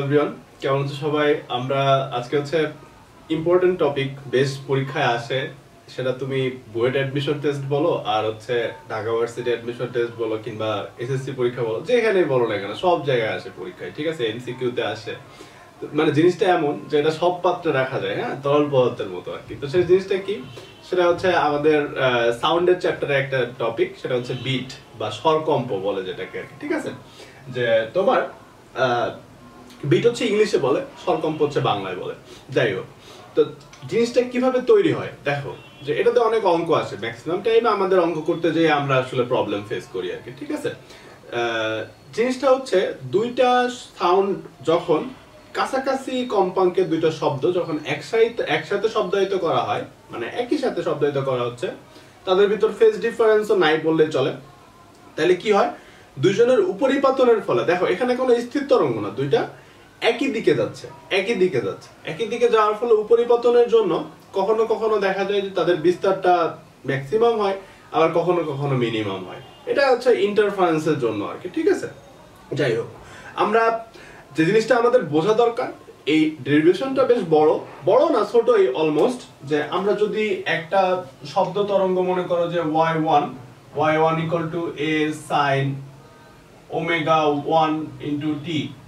Everyone, কেমন আছো সবাই? আমরা আজকে হচ্ছে ইম্পর্টেন্ট টপিক বেশ পরীক্ষায় আসে, সেটা তুমি বুয়েট অ্যাডমিশন টেস্ট বলো আর হচ্ছে ঢাকা ইউনিভার্সিটি অ্যাডমিশন টেস্ট বলো কিংবা এসএসসি পরীক্ষা বলো, যেখানেই বলো না কেন সব জায়গায় আসে পরীক্ষায়, ঠিক আছে? এমসিকিউতে আসে। মানে জিনিসটা এমন যে এটা সব পাত্রে রাখা যায়, হ্যাঁ, তরল পদার্থের মতো আর কি। তো সেই জিনিসটা কি, সেটা হচ্ছে আমাদের সাউন্ডের চ্যাপ্টারে একটা টপিক, সেটা হচ্ছে বিট বা স্বরকম্প বলে যেটাকে আর কি, ঠিক আছে? যে তোমার বিট হচ্ছে ইংলিশে বলে, স্বরকম্প হচ্ছে বাংলায় বলে। যাই হোক, তো জিনিসটা কিভাবে তৈরি হয় দেখো, যে এটাতে অনেক অঙ্ক আসে, ম্যাক্সিমাম টাইমে আমাদের অঙ্ক করতে যেয়ে আমরা আসলে প্রবলেম ফেস করি আর কি, ঠিক আছে? জিনিসটা হচ্ছে দুইটা সাউন্ড যখন কাছাকাছি কম্পাঙ্কের দুইটা শব্দ যখন একসাথে শব্দায়িত করা হয়, মানে একই সাথে শব্দায়িত করা হচ্ছে, তাদের ভিতর ফেজ ডিফারেন্সও নাই বললেই চলে। তাহলে কি হয়, দুইজনের উপরিপাতনের ফলে দেখো এখানে কোনো স্থির তরঙ্গ না, দুইটা একই দিকে যাচ্ছে, একই দিকে যাওয়ার ফলে উপরিপাতনের জন্য কখনো কখনো দেখা যায় যে তাদের বিস্তারটা ম্যাক্সিমাম হয়, আবার কখনো কখনো মিনিমাম হয়। এটা হচ্ছে ইন্টারফারেন্সের জন্য আর কি, ঠিক আছে? যাই হোক, আমরা যে জিনিসটা আমাদের বোঝা দরকার, এই ডেরিভেশনটা বেশ বড় না ছোটই অলমোস্ট, যে আমরা যদি একটা শব্দ তরঙ্গ মনে করো যে y1 equal to a sin omega 1 into t,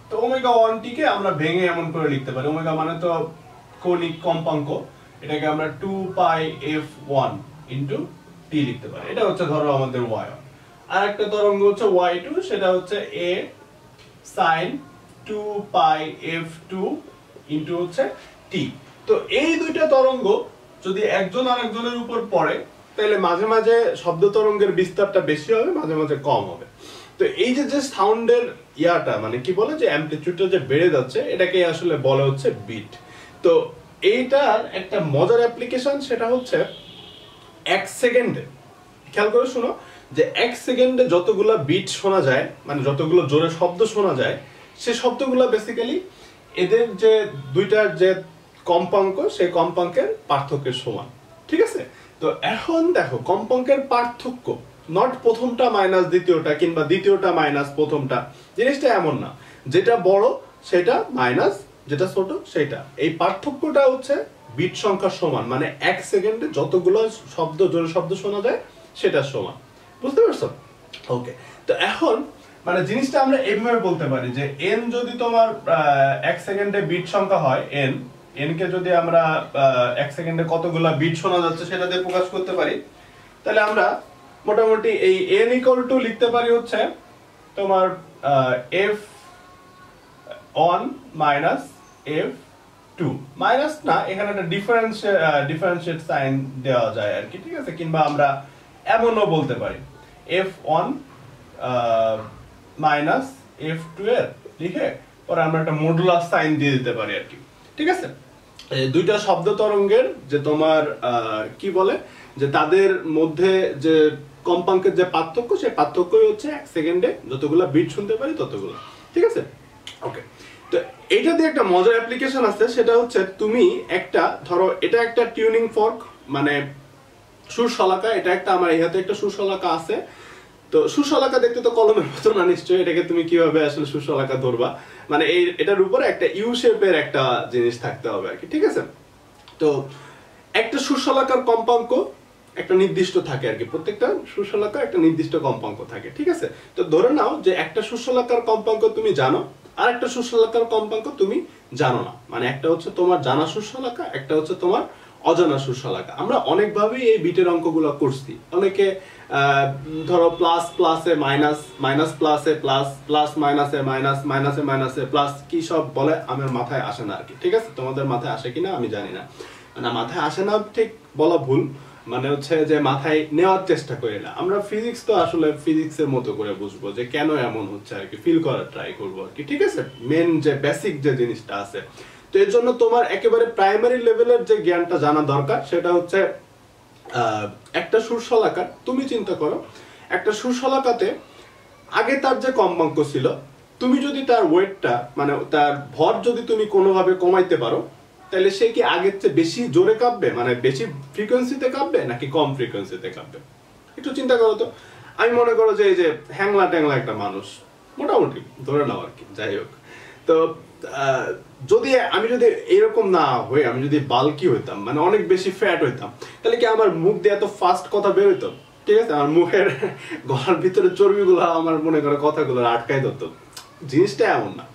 তো ওমেগা 1t কে আমরা ভেঙে এমন করে লিখতে পারি, ওমেগা মানে তো কৌণিক কম্পাঙ্ক, এটাকে আমরা 2 pi f1 into t লিখতে পারি। এটা হচ্ছে ধরো আমাদের y1। আর একটা তরঙ্গ হচ্ছে y2, সেটা হচ্ছে a sin 2 pi f2 into হচ্ছে t। তো এই দুইটা তরঙ্গ যদি একজন আরেকজনের উপর পড়ে, তাহলে মাঝে মাঝে শব্দ তরঙ্গের বিস্তারটা বেশি হবে, মাঝে মাঝে কম হবে। তো এই যে সাউন্ডের ইয়াটা, মানে কি বলে, যে অ্যামপ্লিটিউডটা যে বেড়ে যাচ্ছে, এটাকে আসলে বলে হচ্ছে বিট। তো এইটার একটা মজার অ্যাপ্লিকেশন, সেটা হচ্ছে 1 সেকেন্ডে, খেয়াল করে শুনো, যে 1 সেকেন্ডে যতগুলা বিট শোনা যায়, মানে যতগুলো জোরে শব্দ শোনা যায়, সে শব্দগুলো বেসিক্যালি এদের যে দুইটার যে কম্পাঙ্ক, সেই কম্পাঙ্কের পার্থক্যের সমান, ঠিক আছে? তো এখন দেখো, কম্পাঙ্কের পার্থক্য নট প্রথমটা মাইনাস দ্বিতীয়টা কিংবা দ্বিতীয়টা মাইনাস প্রথমটা, জিনিসটা এমন না। যেটা বড় সেটা মাইনাস, যেটা ছোট সেটা, এই পার্থক্যটা হচ্ছে বিট সংখ্যার সমান, মানে 1 সেকেন্ডে যতগুলো শব্দ জোরে শব্দ শোনা যায় সেটার সমান। বুঝতে পারছো? ওকে, তো এখন মানে জিনিসটা আমরা এইভাবে বলতে পারি যে n যদি তোমার 1 সেকেন্ডে বিট সংখ্যা হয়, n কে যদি আমরা 1 সেকেন্ডে কতগুলা বিট শোনা যাচ্ছে সেটা দিয়ে প্রকাশ করতে পারি, তাহলে আমরা মোটামুটি এই n ইকুয়াল টু লিখতে পারি হচ্ছে তোমার f1 মাইনাস f2, মাইনাস না, এখানে একটা ডিফারেন্সিয়েট সাইন দেওয়া যায় আর কি, ঠিক আছে? কিংবা আমরা এমনও বলতে পারি f1 মাইনাস f2 এর লিখে পরে আমরা একটা মডুলাস সাইন দিয়ে দিতে পারি আর কি, ঠিক আছে? দুইটা শব্দ তরঙ্গের যে তোমার কি বলে, যে তাদের মধ্যে যে কম্পাঙ্কের যে পার্থক্য, সেই পার্থক্যই হচ্ছে 1 সেকেন্ডে যতগুলো বিট শুনতে পারি ততগুলো, ঠিক আছে? ওকে, তো এইটা দিয়ে একটা মজার অ্যাপ্লিকেশন আছে, সেটা হচ্ছে তুমি একটা ধরো, এটা একটা টিউনিং ফর্ক, মানে সুরশলাকা, এটা একটা আমার এই হাতে একটা সুরশলাকা আছে। তো সুরশলাকা দেখতে তো কলমের মতো না নিশ্চয়ই, এটাকে তুমি কিভাবে আসলে সুরশলাকা ধরবা, মানে এটার উপরে একটা ইউ শেপের একটা জিনিস থাকতে হবে আর কি, ঠিক আছে? তো একটা সুরশলাকার কম্পাঙ্ক একটা নির্দিষ্ট থাকে আর কি, প্রত্যেকটা সুরশলাকার একটা নির্দিষ্ট কম্পাঙ্ক থাকে, ঠিক আছে? তো ধরে নাও যে একটা সুরশলাকার কম্পাঙ্ক তুমি জানো, আর একটা সুরশলাকার কম্পাঙ্ক তুমি জানো না, মানে একটা হচ্ছে তোমার জানা সুরশলাকা, একটা হচ্ছে তোমার অজানা সুরশলাকা। আমরা অনেকভাবেই এই বিটের অঙ্কগুলো করছি, অনেকে ধরো প্লাস প্লাসে মাইনাস, মাইনাস প্লাসে প্লাস, প্লাস মাইনাসে মাইনাস, মাইনাসে মাইনাসে প্লাস, কি সব বলে আমার মাথায় আসে না আর কি, ঠিক আছে? তোমাদের মাথায় আসে কিনা আমি জানি না, মানে মাথায় আসে না ঠিক বলা ভুল, মানে হচ্ছে যে মাথায় নেওয়ার চেষ্টা করি না। আমরা ফিজিক্স তো আসলে ফিজিক্সের মতো করে বুঝবো যে কেন এমন হচ্ছে আর কি, ফিল করার ট্রাই করবো আর কি, ঠিক আছে? মেন যে বেসিক যে জিনিসটা আছে, তো এর জন্য তোমার একেবারে প্রাইমারি লেভেলের যে জ্ঞানটা জানা দরকার, সেটা হচ্ছে একটা সুরশলাকা, তুমি চিন্তা করো একটা সুরশলাকাতে আগে তার যে কম্পাঙ্ক ছিল, তুমি যদি তার ওয়েটটা, মানে তার ভর যদি তুমি কোনোভাবে কমাইতে পারো, তাহলে সে কি আগের চেয়ে বেশি জোরে কাঁপবে, মানে বেশি ফ্রিকোয়েন্সিতে কাঁপবে নাকি কম ফ্রিকোয়েন্সিতে কাঁপবে? একটু চিন্তা করো তো। আমি মনে করো যে এই যে হ্যাংলা ট্যাংলা একটা মানুষ, মোটামুটি ধরে নাও আর কি, যাই হোক, তো যদি আমি যদি এরকম না হই, আমি যদি বাল্কি হইতাম, মানে অনেক বেশি ফ্যাট হইতাম, তাহলে কি আমার মুখ দিয়ে এত ফাস্ট কথা বের হইতো? ঠিক আছে, আমার মুখের গলার ভিতরে চর্বিগুলো আমার মনে করে কথাগুলো আটকাই ধরতো। জিনিসটা এমন না।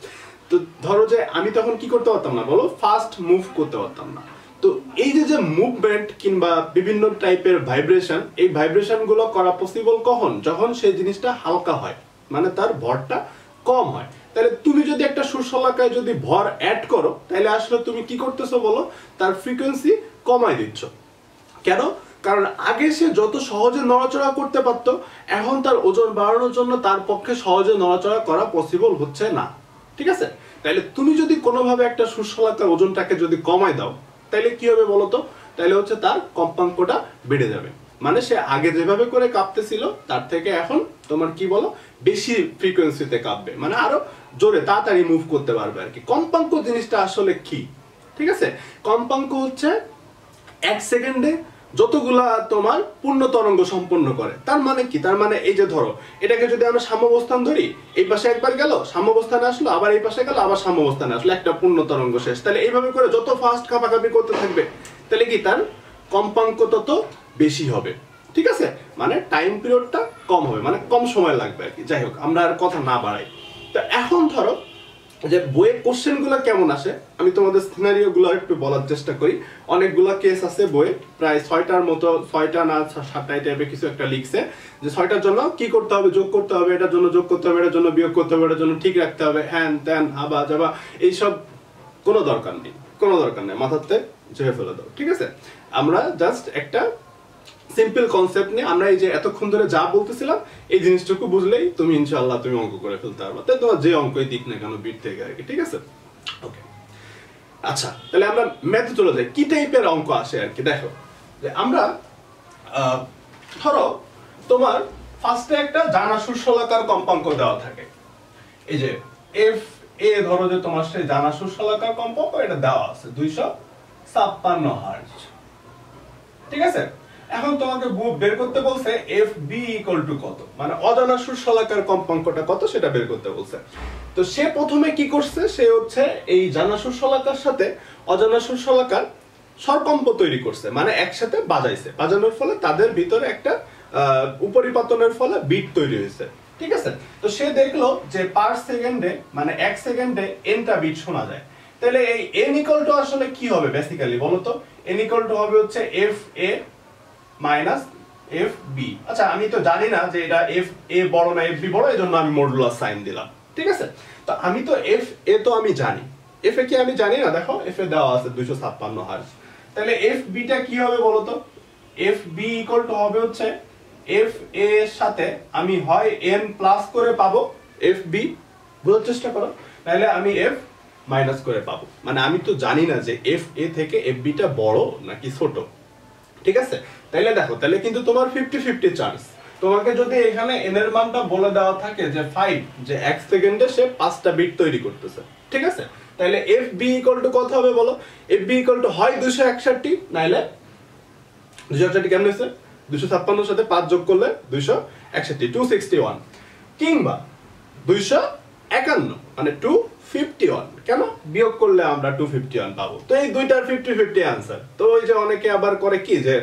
তো ধরো যে আমি তখন কি করতে পারতাম না বলো, ফাস্ট মুভ করতে পারতাম না। তো এই যে মুভমেন্ট কিংবা বিভিন্ন টাইপের ভাইব্রেশন, এই ভাইব্রেশন গুলো করা পসিবল কখন? যখন সেই জিনিসটা হালকা হয়, মানে তার ভরটা কম হয়। তাহলে তুমি যদি একটা সুশলাকায় যদি ভর অ্যাড করো, তাহলে আসলে তুমি কি করতেছো বলো, তার ফ্রিকোয়েন্সি কমাই দিচ্ছ। কেন? কারণ আগে সে যত সহজে নড়াচড়া করতে পারতো, এখন তার ওজন বাড়ানোর জন্য তার পক্ষে সহজে নড়াচড়া করা পসিবল হচ্ছে না। ঠিক আছে, তাহলে তুমি যদি কোনোভাবে একটা সুশলাকার ওজনটাকে যদি কমাই দাও, তাহলে কি হবে বলতো? তাহলে হচ্ছে তার কম্পাঙ্কটা বেড়ে যাবে। মানে সে আগে যেভাবে করে কাঁপতেছিল তার থেকে এখন তোমার কি বলো, বেশি ফ্রিকোয়েন্সিতে কাঁপবে, মানে আরো জোরে তাড়াতাড়ি মুভ করতে পারবে আর কি। কম্পাঙ্ক জিনিসটা আসলে কি? ঠিক আছে, কম্পাঙ্ক হচ্ছে 1 সেকেন্ডে যতগুলা তোমার পূর্ণ তরঙ্গ সম্পন্ন করে। তার মানে কি? তার মানে এই যে ধরো এটাকে যদি আমরা সাম্যাবস্থান ধরি, এই পাশে একবার গেল সাম্যাবস্থানে আসলো, আবার এই পাশে গেল আবার সাম্যাবস্থানে আসলো, একটা পূর্ণ তরঙ্গ শেষ। তাহলে এইভাবে করে যত ফাস্ট কাঁপাকাঁপি করতে থাকবে, তাহলে কি তার কম্পাঙ্ক তত বেশি হবে। ঠিক আছে, মানে টাইম পিরিয়ডটা কম হবে, মানে কম সময় লাগবে আর কি। যাই হোক, আমরা আর কথা না বাড়াই। তো এখন ধরো যে বইয়ের কোশ্চেন গুলো কেমন আসে, আমি তোমাদের সিনারিও গুলো একটু বলার চেষ্টা করি। অনেকগুলা কেস আছে বইয়ে, প্রায় 6টার মতো, 6টা না 7টা টাইপের কিছু একটা লিখছে, যে 6টার জন্য কি করতে হবে, যোগ করতে হবে, এটার জন্য যোগ করতে হবে, এটার জন্য বিয়োগ করতে হবে, এটার জন্য ঠিক রাখতে হবে, হ্যান ত্যান হাবা যাবা, এইসব কোনো দরকার নেই, কোনো দরকার নেই, মাথাতে ঝেড়ে ফেলে দাও। ঠিক আছে, আমরা জাস্ট একটা সিম্পল কনসেপ্ট নিয়ে আমরা এই যে এতক্ষণ ধরে যা বলতেছিলাম, এই জিনিসটুকু বুঝলেই তুমি ইনশাআল্লাহ তুমি অঙ্ক করে ফেলতে পারবে। তাই তোমার যে অঙ্কই দিক না কেন বিট থেকে আর কি। ঠিক আছে, ওকে। আচ্ছা, তাহলে আমরা ম্যাথে চলে যাই, কি টাইপের অঙ্ক আসে আর কি। দেখো যে আমরা ধরো তোমার ফার্স্টে একটা জানা সুশলাকার কম্পাঙ্ক দেওয়া থাকে, এই যে এফ এ, ধরো যে তোমার সেই জানা সুশলাকার কম্পাঙ্ক এটা দেওয়া আছে 256 হার্জ। ঠিক আছে, এখন তোমাকে বের করতে বলছে এফ বি ইকুয়াল টু কত, মানে অজানা সুশলাকার কম্পাঙ্কটা কত সেটা বের করতে বলছে। তো সে প্রথমে কি করছে, সে হচ্ছে এই জানা সুশলাকার সাথে অজানা সুশলাকার স্বরকম্প তৈরি করছে, মানে একসাথে বাজাইছে, বাজানোর ফলে তাদের ভিতরে একটা উপরিপাতনের ফলে বিট তৈরি হয়েছে। ঠিক আছে, তো সে দেখলো যে পার সেকেন্ডে, মানে 1 সেকেন্ডে nটা বিট শোনা যায়। তাহলে এই n ইকুয়াল টু আসলে কি হবে বেসিক্যালি বলো তো? n ইকুয়াল টু হবে হচ্ছে F A minus F B. আচ্ছা, আমি তো জানি না যে এটা এফ এ বড় না এফ বি বড়, এই জন্য আমি মডুলাস সাইন দিলাম। ঠিক আছে, তো আমি তো এফ এ তো আমি জানি, এফ এ কি আমি জানি না? দেখো এফ এ দেওয়া আছে 256 হার্জ। তাহলে এফ বি টা কি হবে বলো তো? এফ বি ইকুয়াল টু হবে হচ্ছে এফ এ এর সাথে আমি হয় এন প্লাস করে পাবো এফ বি, বোঝার চেষ্টা করো, নাহলে আমি এফ মাইনাস করে পাবো। মানে আমি তো জানি না যে এফ এ থেকে এফ বি টা বড় নাকি ছোট। ঠিক আছে, তাইলে দেখো, তাহলে কিন্তু তোমার 50-50 চান্স। তোমাকে যদি এখানে n এর মানটা বলে দেওয়া থাকে যে 5, যে 1 সেকেন্ডে সে 5টা বিট তৈরি করতেছে। ঠিক আছে, তাহলে এফ বি ইকুয়াল টু কত হবে বলো? এফ বি ইকুয়াল টু হয় 261, নাইলে 261 কেমন হয়েছে? 256 সাথে 5 যোগ করলে 261, 261, কিংবা 251, মানে 251। কেন? বিয়োগ করলে আমরা 251 পাবো। তো এই দুইটার 50-50 आंसर। তো ওই যে অনেকে আবার করে কি যে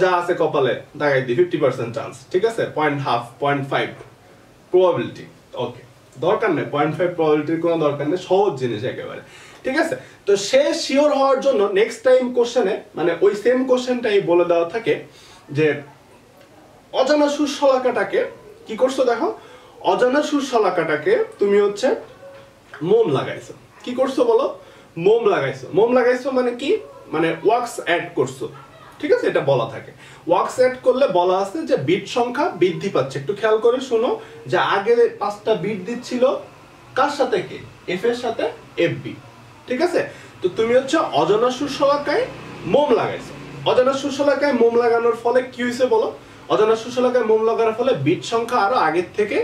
যা আছে কপালে দাগাই দি 50% চান্স। ঠিক আছে, 0.5, 0.5 প্রবাবিলিটি। ওকে, দরকার নেই 0.5 প্রবাবিলিটির কোনো দরকার নেই, সহজ জিনিস একেবারে। ঠিক আছে, তো সে শিওর হওয়ার জন্য নেক্সট টাইম কোশ্চেনে, মানে ওই সেম কোশ্চেনটাই বলে দেওয়া থাকে যে অজানা সুশলাকাটাকে কি করছো, দেখো অজানা সুশলাকাটাকে তুমি হচ্ছে মোম লাগাইছো। কি করছো বলো? মোম লাগাইছো। মোম লাগাইছো মানে কি? মানে ওয়াক্স অ্যাড করছো। ঠিক আছে, এটা বলা থাকে। ওয়াক্স অ্যাড করলে বলা আছে যে বিট সংখ্যা বৃদ্ধি পাচ্ছে। একটু খেয়াল করে শুনো, যে আগে 5টা বিট দিচ্ছিল কার সাথে? কে? এফ এর সাথে এফ বি। ঠিক আছে, তো তুমি হচ্ছে অজানা সুশলাকায় মোম লাগাইছো। অজানা সুশলাকায় মোম লাগানোর ফলে কি হয়েছে বলো? অজানা সুশলাকায় মোম লাগানোর ফলে বিট সংখ্যা আরো আগের থেকে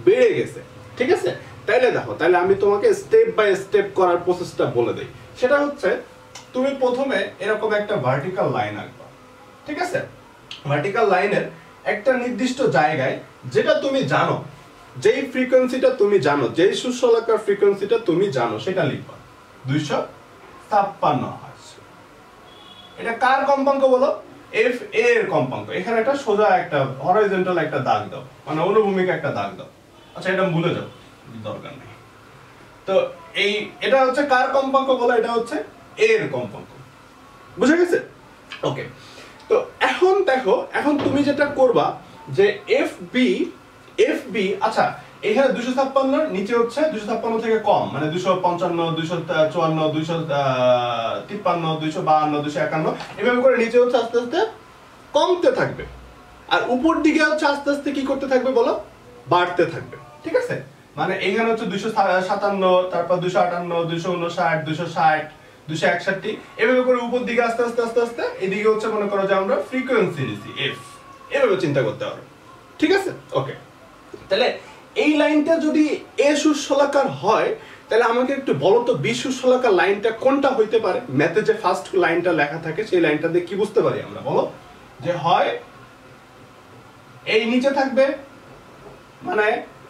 বেড়ে গেছে। ঠিক আছে, তাইলে দেখো, তাইলে আমি তোমাকে স্টেপ বাই স্টেপ করার প্রসেসটা বলে দেই। সেটা হচ্ছে তুমি প্রথমে এরকম একটা ভার্টিক্যাল লাইন আঁকবা। ঠিক আছে, ভার্টিক্যাল লাইনের একটা নির্দিষ্ট জায়গায়, যেটা তুমি জানো যেই ফ্রিকোয়েন্সিটা তুমি জানো, যেই সুষলাকার ফ্রিকোয়েন্সিটা তুমি জানো সেটা লিখবা 256 হার্জ। এটা কার কম্পাঙ্ক বলো? এফ এ এর কম্পাঙ্ক। এখানে একটা সোজা একটা হরাইজন্টাল একটা দাগ দাও, মানে অনুভূমিক একটা দাগ দাও। আচ্ছা এটা ভুলে যাও, দরকার নেই। তো এই এটা হচ্ছে কার কম্পাঙ্ক বলো? এটা হচ্ছে এ এর কম্পাঙ্ক। বুঝে গেছে? ওকে, তো এখন দেখো, এখন তুমি যেটা করবা যে এফ বি, আচ্ছা এখানে 256 নিচে হচ্ছে 256 থেকে কম, মানে 255, 254, 253, 252, 251 এভাবে করে নিচে হচ্ছে আস্তে আস্তে কমতে থাকবে, আর উপর দিকে হচ্ছে আস্তে আস্তে কি করতে থাকবে বলো? বাড়তে থাকবে। ঠিক আছে, মানে এখানে হচ্ছে 257, তারপর 258, 259, 260, 261 এভাবে করে উপর দিকে আস্তে আস্তে আস্তে আস্তে এদিকে হচ্ছে মনে করো যে আমরা ফ্রিকোয়েন্সি নিছি এফ, এভাবে চিন্তা করতে হবে। ঠিক আছে, ওকে। তাহলে এই লাইনটা যদি এ সুষলাকার হয় তাহলে আমাকে একটু বলো তো বি সুষলাকার লাইনটা কোনটা হইতে পারে? ম্যাথে যে ফার্স্ট লাইনটা লেখা থাকে সেই লাইনটা দিয়ে কি বুঝতে পারি আমরা? বলো যে হয় এই নিচে থাকবে, মানে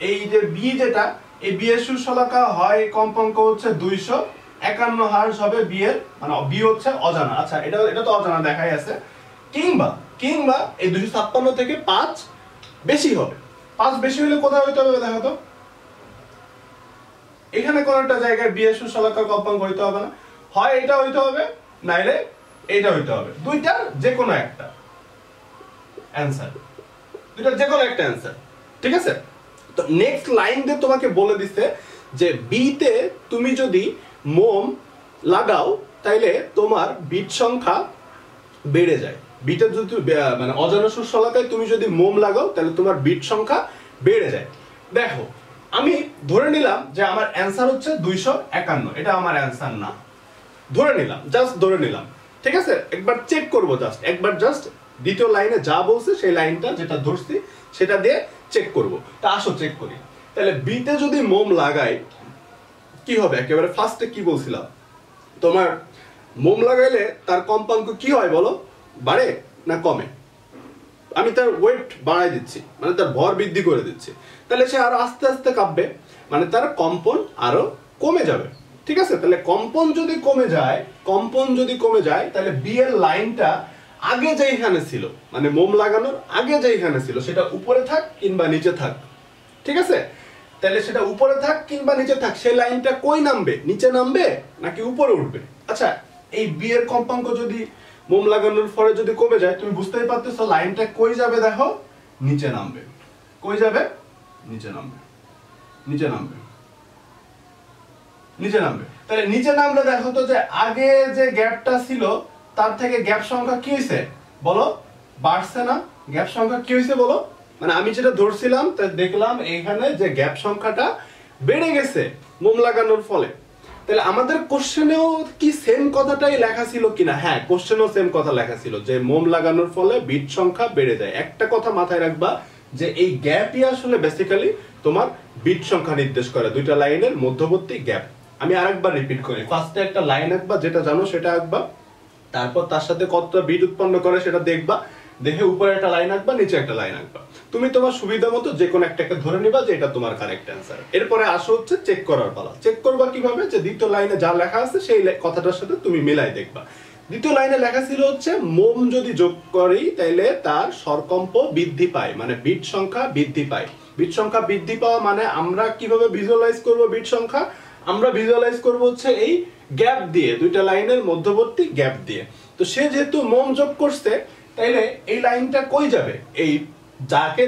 এই যে বি যেটা, এই বি এর সুষলাকা হয় কম্পাঙ্ক হচ্ছে 251 হার্জ হবে বি এর, মানে বি হচ্ছে অজানা। আচ্ছা এটা তো অজানা দেখাই আছে। কিংবা এই 256 থেকে 5 বেশি হবে। 5 বেশি হলে কোথায় হইতে হবে দেখো তো? এখানে কোন একটা জায়গায় বি এর সুষলাকার কম্পাঙ্ক হইতে হবে না? হয় এটা হইতে হবে, নাইলে এইটা হইতে হবে। দুইটার যে কোনো একটা অ্যানসার, দুইটার যে কোনো একটা অ্যানসার। ঠিক আছে, তো নেক্সট লাইন দিয়ে তোমাকে বলে দিছে যে বি তে তুমি যদি মোম লাগাও তাইলে তোমার বিট সংখ্যা বেড়ে যায়। বিটা যদি মানে অজানা সুষলাকায় তুমি যদি মোম লাগাও তাহলে তোমার বিট সংখ্যা বেড়ে যায়। দেখো আমি ধরে নিলাম যে আমার অ্যানসার হচ্ছে 251, এটা আমার অ্যানসার না, ধরে নিলাম, জাস্ট ধরে নিলাম। ঠিক আছে, একবার চেক করব, জাস্ট দ্বিতীয় লাইনে যা বলছে সেই লাইনটা যেটা ধরছি সেটা দিয়ে চেক করব। তা আসো চেক করি। তাহলে বিতে যদি মোম লাগাই কি হবে? একেবারে ফার্স্টে কি বলছিলাম, তোমার মোম লাগাইলে তার কম্পাঙ্ক কি হয় বলো? বাড়ে না কমে? আমি তার ওয়েট বাড়াই দিচ্ছি, মানে তার ভর বৃদ্ধি করে দিচ্ছি, তাহলে সে আরো আস্তে আস্তে কাঁপবে, মানে তার কম্পন আরো কমে যাবে। ঠিক আছে, তাহলে কম্পন যদি কমে যায় তাহলে বি এর লাইনটা আগে যেখানে ছিল, মানে মোম লাগানোর আগে যেখানে ছিল সেটা উপরে থাক কিংবা নিচে থাক। ঠিক আছে, তাহলে সেটা উপরে থাক কিংবা নিচে থাক, সেই লাইনটা কই নামবে? নিচে নামবে নাকি উপরে উঠবে? আচ্ছা এই বি এর কম্পাঙ্ক যদি মোম লাগানোর পরে যদি কমে যায়, তুমি বুঝতেই পারতেছো লাইনটা কই যাবে? দেখো নিচে নামবে। কই যাবে? নিচে নামবে। তাহলে নিচে নামলে দেখো তো যে আগে যে গ্যাপটা ছিল তার থেকে গ্যাপ সংখ্যা কি হইছে বলো? বাড়ছে না? গ্যাপ সংখ্যা কি হইছে বলো? মানে আমি যেটা ধরছিলাম তা দেখলাম এখানে যে গ্যাপ সংখ্যাটা বেড়ে গেছে মোম লাগানোর ফলে। তাহলে আমাদের কোশ্চেনেও কি সেম কথাটাই লেখা ছিল কিনা? হ্যাঁ, কোশ্চেনেও সেম কথা লেখা ছিল যে মোম লাগানোর ফলে বিট সংখ্যা বেড়ে যায়। একটা কথা মাথায় রাখবা যে এই গ্যাপই আসলে বেসিক্যালি তোমার বিট সংখ্যা নির্দেশ করে, দুইটা লাইনের মধ্যবর্তী গ্যাপ। আমি আরেকবার রিপিট করি, ফার্স্টে একটা লাইন আঁকবা, যেটা জানো সেটা আঁকবা, তারপর তার সাথে কতটা বিট উৎপন্ন করে সেটা দেখবা, দেখে উপরে একটা লাইন আঁকবা, নিচে একটা লাইন আঁকবা। তুমি তোমার সুবিধা মতো যে কোনো একটাকে ধরে নিবা যে এটা তোমার কারেক্ট অ্যান্সার। এরপরে আসো হচ্ছে চেক করার পালা। চেক করবা কিভাবে? যে দ্বিতীয় লাইনে যা লেখা আছে সেই কথাটার সাথে তুমি মিলাই দেখবা। দ্বিতীয় লাইনে লেখা ছিল হচ্ছে মোম যদি যোগ করি তাইলে তার স্বরকম্প বৃদ্ধি পায়, মানে বিট সংখ্যা বৃদ্ধি পায়। বিট সংখ্যা বৃদ্ধি পাওয়া মানে আমরা কিভাবে ভিজুয়ালাইজ করব বিট সংখ্যা? আমরা ভিজুয়ালাইজ করব হচ্ছে এই গ্যাপ দিয়ে, দুইটা লাইনের মধ্যবর্তী গ্যাপ দিয়ে। তো সে যেহেতু মোম যোগ করছে তাইলে এই লাইনটা কই যাবে? এই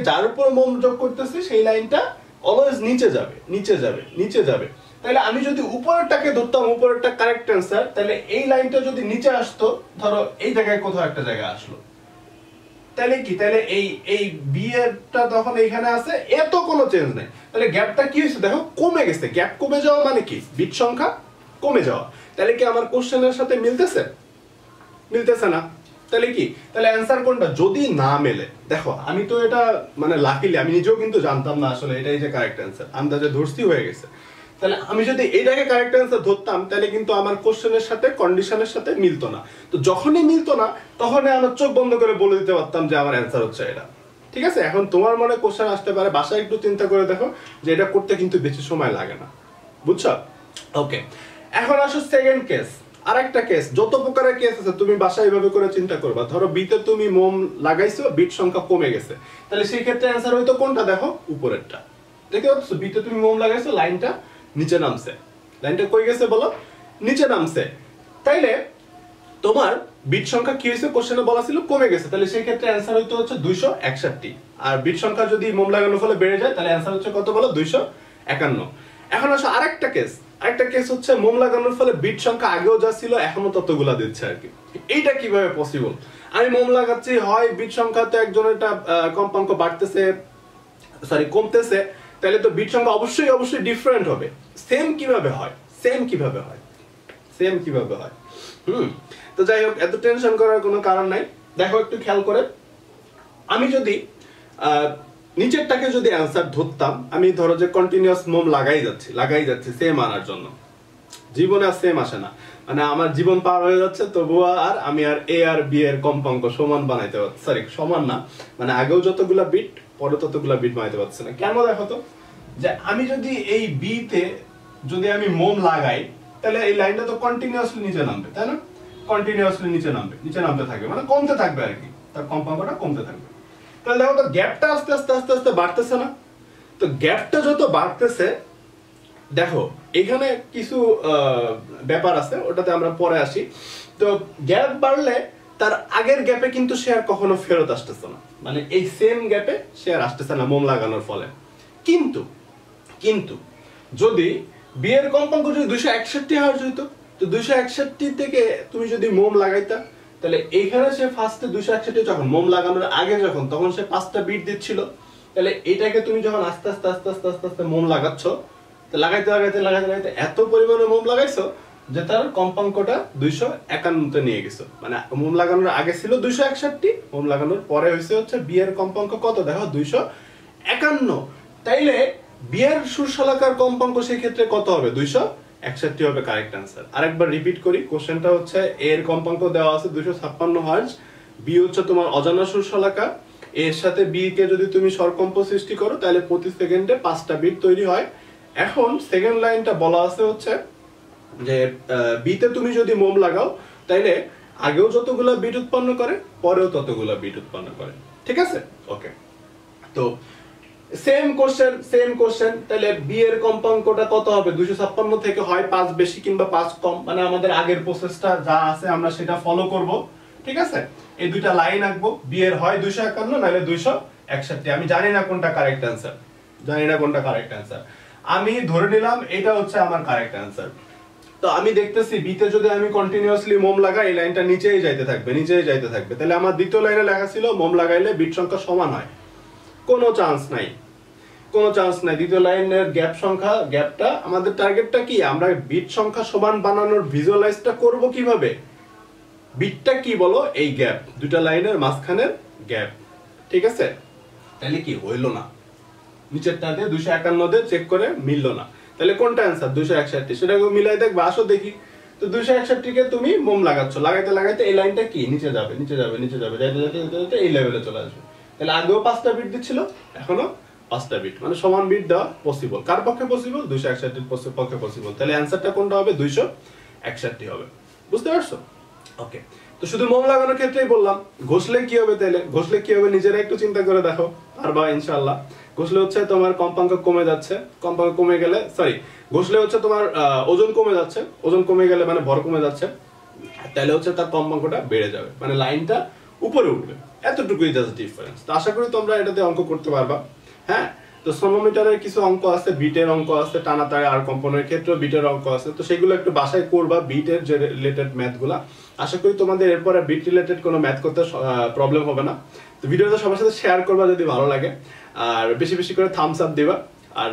যার উপর মোম যোগ করতেছে সেই লাইনটা অলওয়েজ নিচে যাবে। তাহলে আমি যদি উপরেরটাকে ধরতাম, উপরেরটা কারেক্ট অ্যান্সার, তাহলে এই লাইনটা যদি নিচে আসতো, ধরো এই জায়গায় কোথাও একটা জায়গা আসলো, তাহলে কি? তাহলে এই বি এরটা তখন এইখানে আছে, এত কোনো চেঞ্জ নাই। তাহলে গ্যাপটা কি হয়েছে দেখো? কমে গেছে। গ্যাপ কমে যাওয়া মানে কি? বিট সংখ্যা কমে যাওয়া। তাহলে কি আমার কোশ্চেনের সাথে মিলতেছে না? তাহলে কি? তাহলে অ্যানসার কোনটা? যদি না মেলে, দেখো আমি তো এটা মানে লাকিলি আমি নিজেও কিন্তু জানতাম না আসলে এটাই যে কারেক্ট অ্যানসার, আন্দাজে ধরছি হয়ে গেছে। তাহলে আমি যদি এটাকে কারেক্ট অ্যানসার ধরতাম তাহলে কিন্তু আমার কোশ্চেনের সাথে কন্ডিশনের সাথে মিলতো না। তো যখনই মিলতো না তখনই আমার চোখ বন্ধ করে বলে দিতে পারতাম যে আমার অ্যানসার হচ্ছে এটা। ঠিক আছে, এখন তোমার মনে কোশ্চেন আসতে পারে, বাসায় একটু চিন্তা করে দেখো যে এটা করতে কিন্তু বেশি সময় লাগে না, বুঝছো? ওকে, এখন আসো সেকেন্ড কেস, আরেকটা কেস। যত প্রকারের কেস আছে তুমি বাসায় এইভাবে করে চিন্তা করবা। ধরো বিতে তুমি মোম লাগাইছো, বিট সংখ্যা কমে গেছে, তাহলে সেই ক্ষেত্রে অ্যান্সার হইতো কোনটা? দেখো উপরেরটা, দেখতে পাচ্ছ? বিতে তুমি মোম লাগাইছো, লাইনটা নিচে নামছে, লাইনটা কই গেছে বলো? নিচে নামছে। তাইলে তোমার বিট সংখ্যা কি হয়েছে? কোশ্চেনে বলা ছিল কমে গেছে, তাহলে সেই ক্ষেত্রে অ্যান্সার হইতো হচ্ছে 261। আর বিট সংখ্যা যদি মোম লাগানোর ফলে বেড়ে যায় তাহলে অ্যান্সার হচ্ছে কত বলো? 251। এখন আসো আরেকটা কেস, আরেকটা কেস হচ্ছে মোম লাগানোর ফলে বিট সংখ্যা আগেও যা ছিল এখনো ততগুলা দিচ্ছে আর কি। এইটা কিভাবে পসিবল? আমি মোম লাগাচ্ছি, হয় বিট সংখ্যাতে একজনের কম্পাঙ্ক বাড়তেছে, সরি কমতেছে, তাহলে তো বিট সংখ্যা অবশ্যই অবশ্যই ডিফারেন্ট হবে। সেম কিভাবে হয়? সেম কিভাবে হয়? সেম কিভাবে হয়? তো যাই হোক, এত টেনশন করার কোনো কারণ নাই। দেখো একটু খেয়াল করে, আমি যদি নিচেরটাকে যদি অ্যান্সার ধরতাম, আমি ধরো যে কন্টিনিউয়াস মোম লাগাই যাচ্ছি সেম আনার জন্য, জীবনে আর সেম আসে না, মানে আমার জীবন পার হয়ে যাচ্ছে তবুও আর আমি আর এ আর বি এর কম্পাঙ্ক সমান বানাইতে পারছি, সরি সমান না, মানে আগেও যতগুলা বিট পরে ততগুলা বিট বানাইতে পারছি না। কেন? দেখো তো, যে আমি যদি এই বি তে যদি আমি মোম লাগাই তাহলে এই লাইনটা তো কন্টিনিউয়াসলি নিচে নামবে, তাই না? কন্টিনিউয়াসলি নিচে নামতে থাকবে, মানে কমতে থাকবে আর কি, তার কম্পাঙ্কটা কমতে থাকবে। তাহলে দেখো তো গ্যাপটা আস্তে আস্তে আস্তে আস্তে বাড়তেছে না? তো গ্যাপটা যত বাড়তেছে, দেখো এখানে কিছু ব্যাপার আছে, ওটাতে আমরা পরে আসি। তো গ্যাপ বাড়লে তার আগের গ্যাপে কিন্তু সে আর কখনো ফেরত আসতেছে না, মানে এই সেম গ্যাপে সে আর আসতেছে না মোম লাগানোর ফলে। কিন্তু কিন্তু যদি বি এর কম্পাঙ্ক যদি 261 হার্জ হইতো, তো 261 থেকে তুমি যদি মোম লাগাইতা, তাহলে এইখানে সে ফার্স্টে 261 যখন মোম লাগানোর আগে যখন তখন সে 5টা বিট দিচ্ছিল, তাহলে এটাকে তুমি যখন আস্তে আস্তে আস্তে আস্তে আস্তে আস্তে মোম লাগাচ্ছ, তো লাগাইতে লাগাইতে লাগাইতে লাগাইতে এত পরিমাণে মোম লাগাইছো যে তার কম্পাঙ্কটা 251 তে নিয়ে গেছো। মানে মোম লাগানোর আগে ছিল 261, মোম লাগানোর পরে হয়েছে হচ্ছে বি এর কম্পাঙ্ক কত? দেখো 251। তাইলে বি এর সুরশলাকার কম্পাঙ্ক সেই ক্ষেত্রে কত হবে? 261 হবে কারেক্ট অ্যান্সার। আরেকবার রিপিট করি, কোশ্চেনটা হচ্ছে এ এর কম্পাঙ্ক দেওয়া আছে 256 হার্জ, বি হচ্ছে তোমার অজানা সুরশলাকা, এর সাথে বি কে যদি তুমি স্বরকম্প সৃষ্টি করো তাহলে প্রতি সেকেন্ডে 5টা বিট তৈরি হয়। এখন সেকেন্ড লাইনটা বলা আছে হচ্ছে যে বি তে তুমি যদি মোম লাগাও তাইলে আগেও যতগুলা বিট উৎপন্ন করে পরেও ততগুলা বিট উৎপন্ন করে, ঠিক আছে? ওকে, তো সেম কোশ্চেন, তাহলে বি এর কম্পাঙ্কটা কত হবে? 256 থেকে হয় 5 বেশি কিংবা 5 কম, মানে আমাদের আগের প্রসেসটা যা আছে আমরা সেটা ফলো করব, ঠিক আছে? এই দুইটা লাইন আঁকবো, বি এর হয় 251 নাহলে 261। আমি জানি না কোনটা কারেক্ট অ্যান্সার, আমি ধরে নিলাম এটা হচ্ছে আমার কারেক্ট অ্যান্সার। তো আমি দেখতেছি বিতে যদি আমি কন্টিনিউয়াসলি মোম লাগাই এই লাইনটা নিচেই যাইতে থাকবে, তাহলে আমার দ্বিতীয় লাইনে লেখা ছিল মোম লাগাইলে বিট সংখ্যা সমান হয়। কোনো চান্স নাই। দ্বিতীয় লাইনের গ্যাপটা আমাদের টার্গেটটা কি? আমরা বিট সংখ্যা সমান বানানোর ভিজুয়ালাইজটা করব কিভাবে? বিটটা কি বলো? এই গ্যাপ, দুটা লাইনের মাঝখানের গ্যাপ, ঠিক আছে? তাহলে কি হইলো না, নিচেরটা দিয়ে 251 দিয়ে চেক করে মিললো না, তাহলে কোনটা অ্যান্সার? 261। সেটাকে মিলাই দেখবে, আসো দেখি। তো 261 কে তুমি মোম লাগাচ্ছ, লাগাইতে এই লাইনটা কি নিচে যাবে, যাইতে এই লেভেলে চলে আসবে। তাহলে আগেও 5টা বিট দিচ্ছিল, এখনো 5টা বিট, মানে সমান বিট দেওয়া পসিবল। কার পক্ষে পসিবল? 261 পক্ষে পসিবল। তাহলে অ্যান্সারটা কোনটা হবে? 261 হবে। বুঝতে পারছো? ওকে, তো শুধু মোম লাগানোর ক্ষেত্রেই বললাম। ঘষলে কি হবে? তাহলে ঘষলে কি হবে নিজেরা একটু চিন্তা করে দেখো, পারবা ইনশাআল্লাহ। ঘষলে হচ্ছে তোমার কম্পাঙ্ক কমে যাচ্ছে, কম্পাঙ্ক কমে গেলে ঘষলে হচ্ছে তোমার ওজন কমে যাচ্ছে, ওজন কমে গেলে মানে ভর কমে যাচ্ছে, তাহলে হচ্ছে তার কম্পাঙ্কটা বেড়ে যাবে, মানে লাইনটা উপরে উঠবে। এতটুকুই জাস্ট ডিফারেন্স। তো আশা করি তোমরা এটাতে অঙ্ক করতে পারবা। হ্যাঁ, তো সোনোমিটারের কিছু অঙ্ক আছে, বিটের অঙ্ক আছে, টানা তারে আর কম্পনের ক্ষেত্রে বিটের অঙ্ক আছে, তো সেগুলো একটু বাসায় করবা, বিটের যে রিলেটেড ম্যাথগুলা। আশা করি তোমাদের এরপরে বিট রিলেটেড কোনো ম্যাথ করতে প্রবলেম হবে না। তো ভিডিওটা সবার সাথে শেয়ার করবা যদি ভালো লাগে, আর বেশি বেশি করে থামস আপ দিবা, আর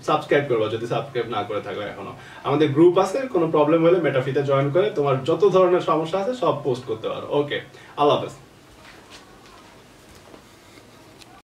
সাবস্ক্রাইব করবা যদি সাবস্ক্রাইব না করে থাকো এখনো। আমাদের গ্রুপ আছে, কোনো প্রবলেম হলে মেটাফিতে জয়েন করে তোমার যত ধরনের সমস্যা আছে সব পোস্ট করতে পারো। ওকে, আল্লাহ হাফেজ।